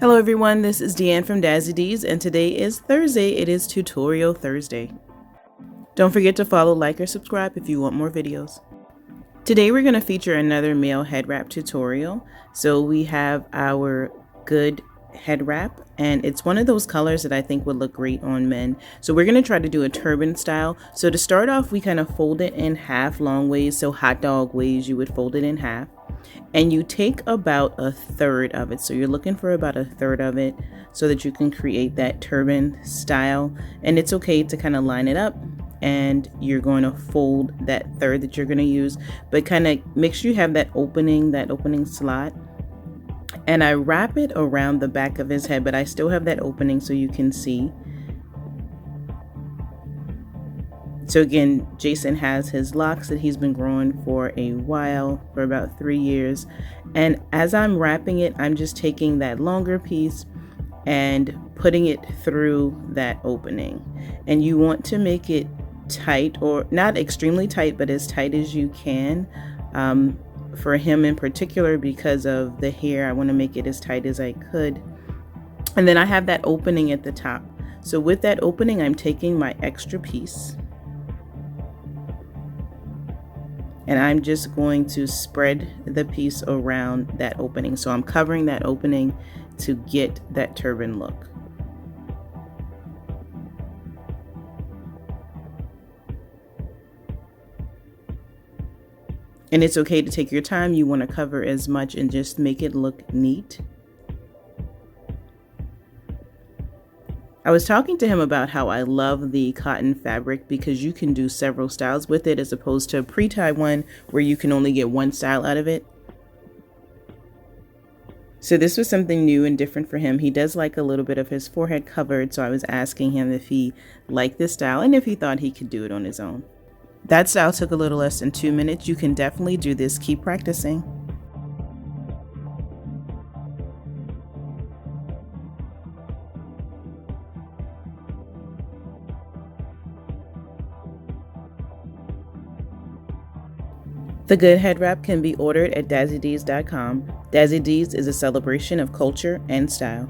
Hello everyone, this is Deanne from Dazzy D's, and today is Thursday. It is Tutorial Thursday. Don't forget to follow, like, or subscribe if you want more videos. Today we're going to feature another male head wrap tutorial. So we have our Goode head wrap, and it's one of those colors that I think would look great on men. So we're going to try to do a turban style. So to start off, we kind of fold it in half long ways, so hot dog ways you would fold it in half. And you take about a third of it. So you're looking for about a third of it so that you can create that turban style. And it's okay to kind of line it up, and you're going to fold that third that you're going to use, but kind of make sure you have that opening slot. And I wrap it around the back of his head, but I still have that opening so you can see. So again, Jason has his locks that he's been growing for a while, for about 3 years. And as I'm wrapping it, I'm just taking that longer piece and putting it through that opening. And you want to make it tight, or not extremely tight, but as tight as you can. For him in particular, because of the hair, I want to make it as tight as I could. And then I have that opening at the top. So with that opening, I'm taking my extra piece, and I'm just going to spread the piece around that opening. So I'm covering that opening to get that turban look. And it's okay to take your time. You want to cover as much and just make it look neat. I was talking to him about how I love the cotton fabric because you can do several styles with it, as opposed to a pre-tie one where you can only get one style out of it. So this was something new and different for him. He does like a little bit of his forehead covered, so I was asking him if he liked this style and if he thought he could do it on his own. That style took a little less than 2 minutes. You can definitely do this. Keep practicing. The Goode head wrap can be ordered at DazzyD's.com. Dazzy D's is a celebration of culture and style.